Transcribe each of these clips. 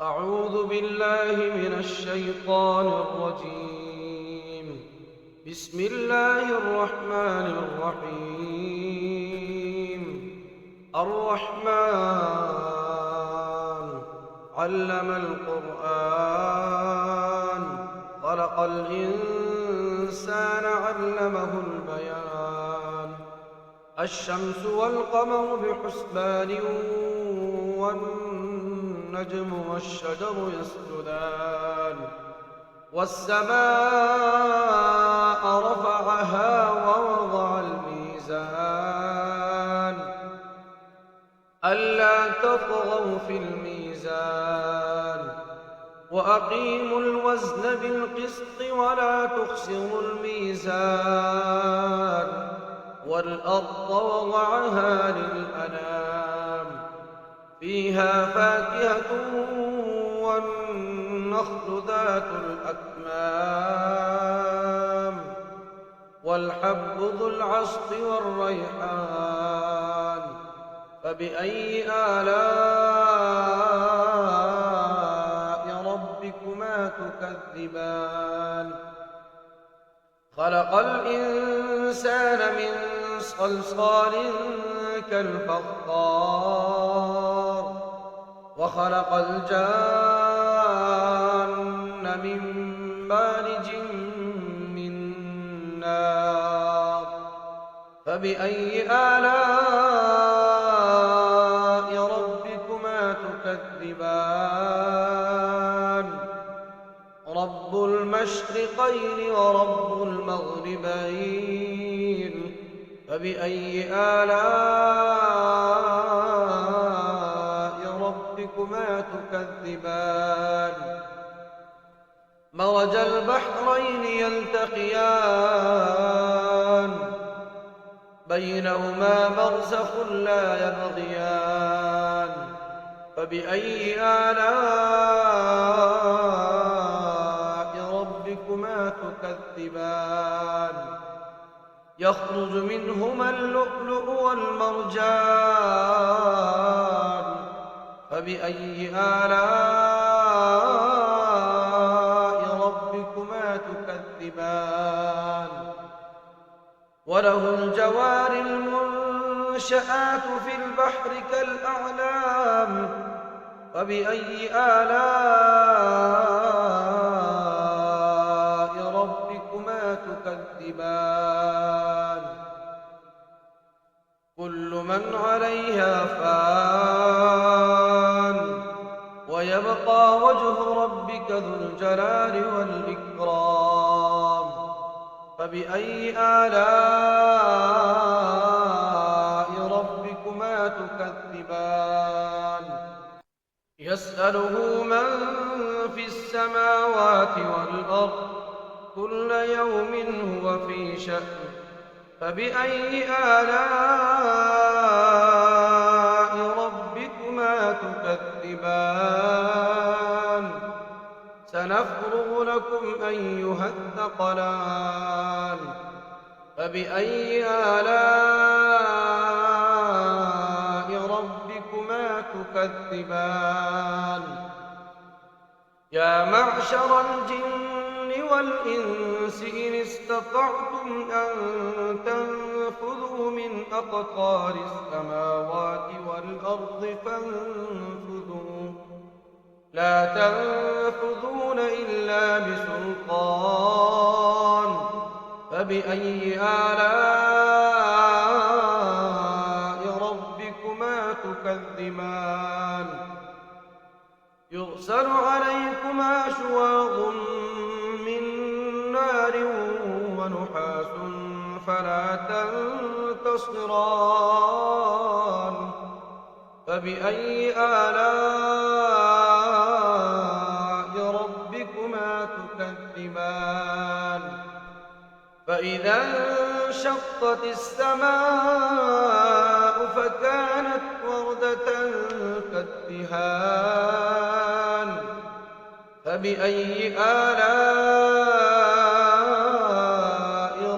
أعوذ بالله من الشيطان الرجيم. بسم الله الرحمن الرحيم. الرحمن علم القرآن، خلق الإنسان علمه البيان. الشمس والقمر بحسبان، والنجم والشجر يسجدان. والسماء رفعها ووضع الميزان ألا تطغوا في الميزان، وأقيموا الوزن بالقسط ولا تخسروا الميزان. والأرض وضعها للأنام، فيها فاكهة والنخل ذات الأكمام، والحب ذو العصف والريحان. فبأي آلاء ربكما تكذبان؟ خلق الإنسان من صلصال كالفخار، وخلق الجان من مارج من نار. فبأي آلاء ربكما تكذبان؟ رب المشرقين ورب المغربين. فبأي آلاء ربكما تكذبان؟ مرج البحرين يلتقيان، بينهما برزخ لا يبغيان. فبأي آلاء ربكما تكذبان؟ يخرج منهما اللؤلؤ والمرجان. فبأي آلاء ربكما تكذبان؟ وله الجوار المنشآت في البحر كالأعلام. فبأي آلاء ربكما تكذبان؟ كل من عليها فان، ويبقى وجه ربك ذو الجلال والإكرام. فبأي آلاء ربكما تكذبان؟ يسأله من في السماوات والأرض، كل يوم هو في شأن. فبأي آلاء ربكما تكذبان؟ سنفرغ لكم أيها الثقلان. فبأي آلاء ربكما تكذبان؟ يا معشر الجن والإنس إن استطعتم أن تنفذوا من أقطار السماوات والأرض فانفذوا، لا تنفذون إلا بسلطان. فبأي آلاء ربكما تكذبان؟ يرسل عليكما شواظ من نار ونحاس فلا تنتصران. فبأي آلاء ربكما تكذبان؟ فإذا انشقت السماء فكانت وردة كالدهان. فبأي آلاء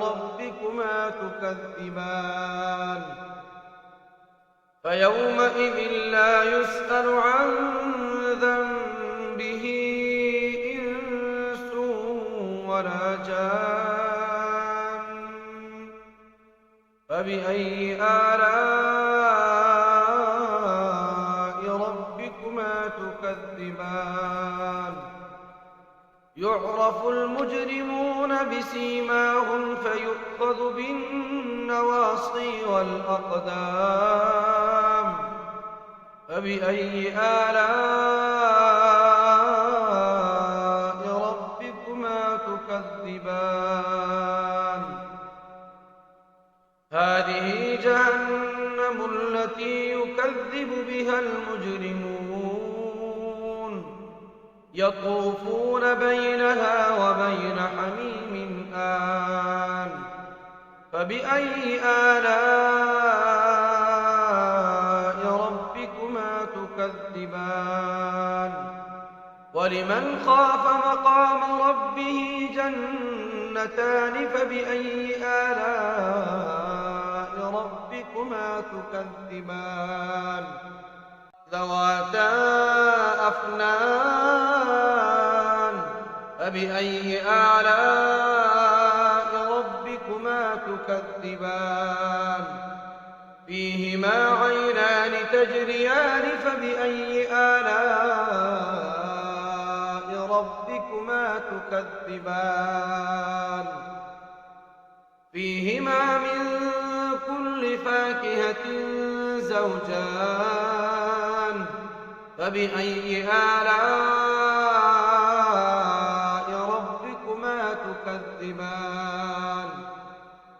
ربكما تكذبان؟ فيومئذ لا يسأل عن ذنبه فبأي آلاء ربكما تكذبان يعرف المجرمون بسيماهم فيؤخذ بالنواصي والأقدام فبأي آلاء ربكما تكذبان هذه جهنم التي يكذب بها المجرمون يطوفون بينها وبين حميم آن فبأي آلاء ربكما تكذبان ولمن خاف مقام ربه جنتان فبأي آلاء ربكما تكذبان ذواتا أفنان فبأي آلاء ربكما تكذبان فيهما عينان تجريان فبأي آلاء ربكما تكذبان فيهما من كل فاكهة زوجان فبأي آلاء ربكما تكذبان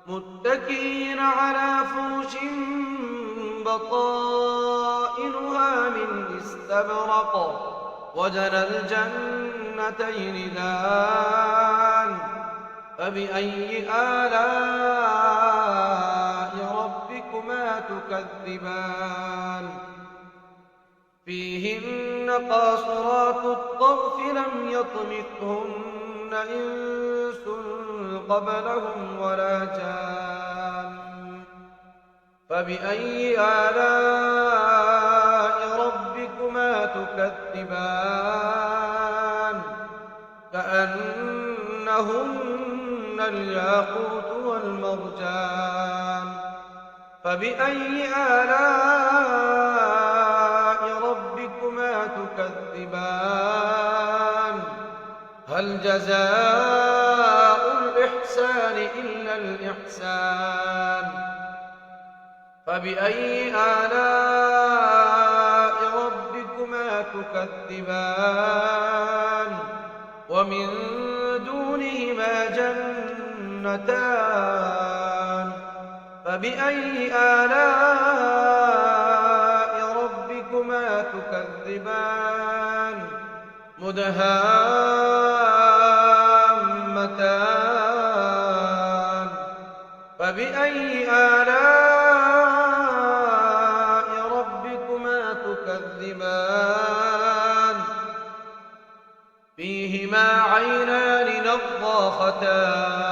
متكئين على فرش بطائنها من استبرق وجنى الجنتين دان فبأي آلاء ربكما تكذبان فيهن قاصرات الطرف لم يطمثهن إنس قبلهم ولا جان فبأي آلاء ربكما تكذبان كأنهن الياقوت والمرجان فبأي آلاء ربكما تكذبان هل جزاء الإحسان إلا الإحسان فبأي آلاء ربكما تكذبان ومن دونهما جنتان فبأي آلاء ربكما تكذبان مدهامتان فبأي آلاء ربكما تكذبان فيهما عينان نضاختان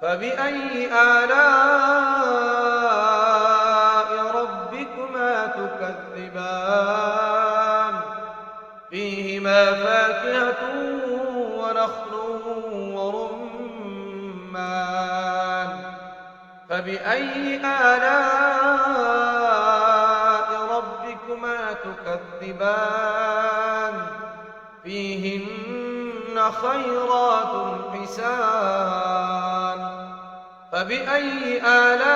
فبأي آلاء ربكما تكذبان فيهما فاكهة ونخل ورمان فبأي آلاء ربكما تكذبان فيهن خيرات حسان فبأي آلاء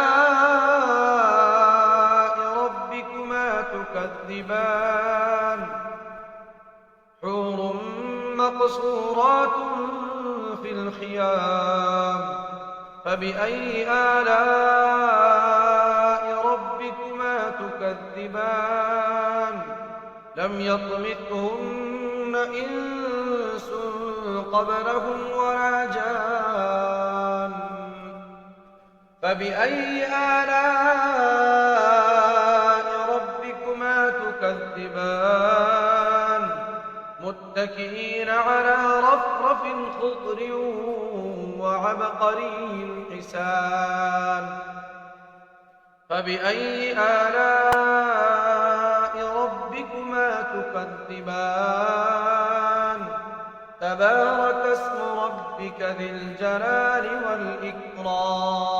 ربكما تكذبان حور مقصورات في الخيام فبأي آلاء ربكما تكذبان لم يطمثهن إنس قبلهم ولا جان فبأي آلاء ربكما تكذبان متكئين على رفرف خضر وعبقري حسان فبأي آلاء ربكما تكذبان تبارك اسم ربك ذي الجلال والإكرام